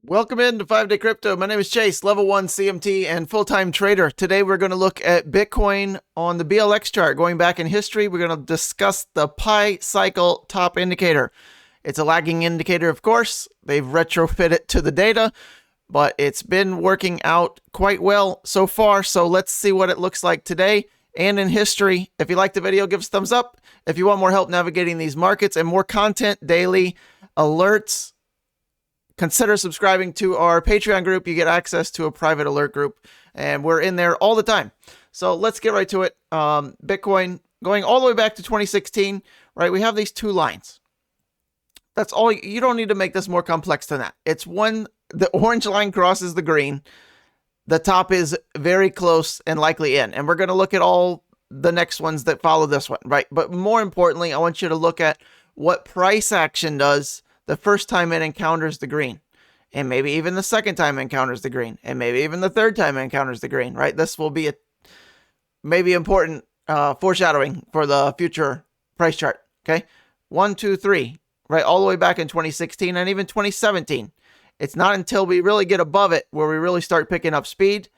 Welcome into 5-Day Crypto. My name is Chase, level 1 CMT and full-time trader. Today we're going to look at Bitcoin on the BLX chart. Going back in history, we're going to discuss the Pi cycle top indicator. It's a lagging indicator, of course. They've retrofit it to the data, but it's been working out quite well so far. So let's see what it looks like today and in history. If you like the video, give us a thumbs up. If you want more help navigating these markets and more content, daily alerts, consider subscribing to our Patreon group. You get access to a private alert group, and we're in there all the time. So let's get right to it. Bitcoin going all the way back to 2016, right? We have these two lines. That's all. You don't need to make this more complex than that. It's one, the orange line crosses the green. The top is very close and likely in. And we're going to look at all the next ones that follow this one, right? But more importantly, I want you to look at what price action does the first time it encounters the green, and maybe even the second time it encounters the green, and maybe even the third time it encounters the green, right? This will be a maybe important foreshadowing for the future price chart, okay? 1, 2, 3, right? All the way back in 2016 and even 2017. It's not until we really get above it where we really start picking up speed,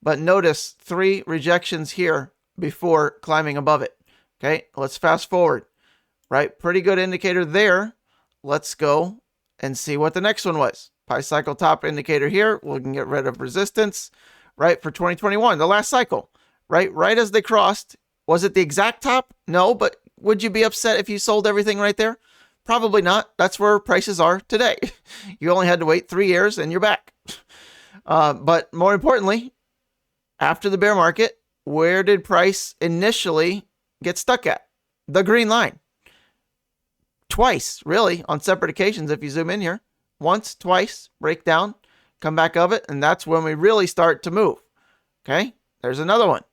but notice 3 rejections here before climbing above it, okay? Let's fast forward, right? Pretty good indicator there. Let's go and see what the next one was. Pi cycle top indicator here. We can get rid of resistance, right, for 2021, the last cycle, right? Right as they crossed. Was it the exact top? No, but would you be upset if you sold everything right there? Probably not. That's where prices are today. You only had to wait 3 years and you're back. But more importantly, after the bear market, where did price initially get stuck at? The green line. Twice, really, on separate occasions if you zoom in here. Once, twice, break down, come back of it, and that's when we really start to move. Okay, there's another one.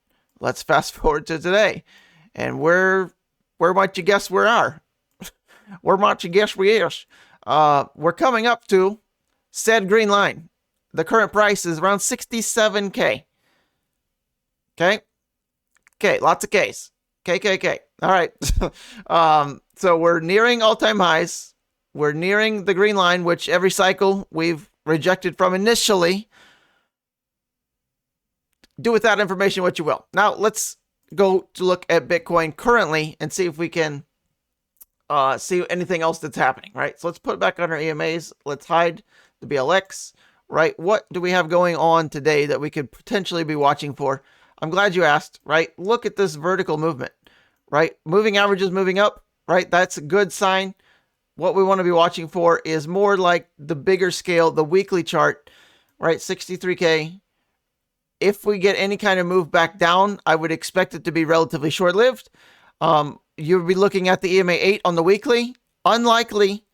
Let's fast forward to today. And where might you guess we are? Where might you guess we is? We're coming up to said green line. The current price is around 67K. Okay, lots of Ks. KKK. All right. So we're nearing all-time highs. We're nearing the green line, which every cycle we've rejected from initially. Do with that information what you will. Now let's go to look at Bitcoin currently and see if we can see anything else that's happening, right? So let's put it back on our EMAs. Let's hide the BLX, right? What do we have going on today that we could potentially be watching for? I'm glad you asked, right? Look at this vertical movement, right? Moving averages moving up, right? That's a good sign. What we want to be watching for is more like the bigger scale, the weekly chart, right? 63K. If we get any kind of move back down, I would expect it to be relatively short-lived. You'll be looking at the EMA 8 on the weekly. Unlikely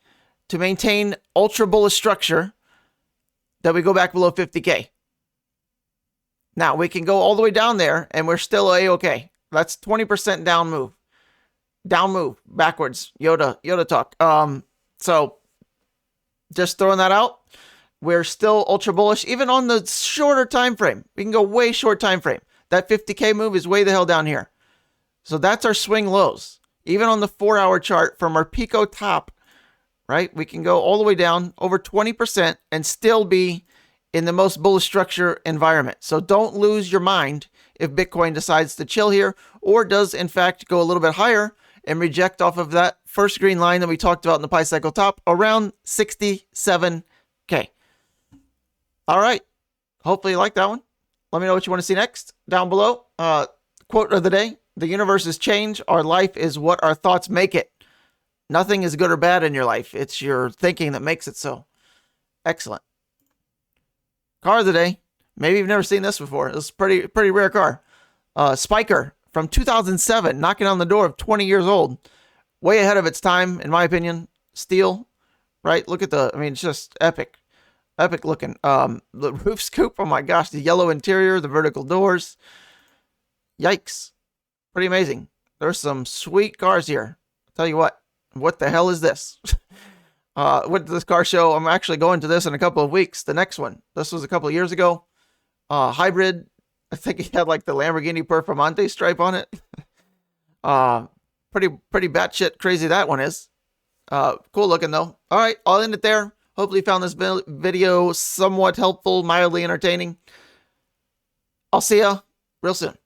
to maintain ultra bullish structure that we go back below 50K. Now, we can go all the way down there, and we're still A-okay. That's 20% down move. Down move. Backwards. Yoda talk. So, just throwing that out. We're still ultra bullish, even on the shorter time frame. We can go way short time frame. That 50K move is way the hell down here. So, that's our swing lows. Even on the 4-hour chart from our Pico top, right? We can go all the way down over 20% and still be in the most bullish structure environment. So don't lose your mind if Bitcoin decides to chill here or does in fact go a little bit higher and reject off of that first green line that we talked about in the Pi cycle top around 67K. All right. Hopefully you like that one. Let me know what you want to see next down below. Quote of the day: the universe is change. Our life is what our thoughts make it. Nothing is good or bad in your life. It's your thinking that makes it so. Excellent. Car of the day. Maybe you've never seen this before. This is pretty rare car. Spiker from 2007, knocking on the door of 20 years old. Way ahead of its time, in my opinion. Steel, right? Look at it's just epic. Epic looking. The roof scoop, oh my gosh, the yellow interior, the vertical doors. Yikes. Pretty amazing. There's some sweet cars here. I'll tell you what the hell is this? Went to this car show. I'm actually going to this in a couple of weeks. The next one. This was a couple of years ago. Hybrid. I think he had like the Lamborghini Performante stripe on it. Pretty batshit crazy that one is. Cool looking though. All right, I'll end it there. Hopefully you found this video somewhat helpful, mildly entertaining. I'll see ya real soon.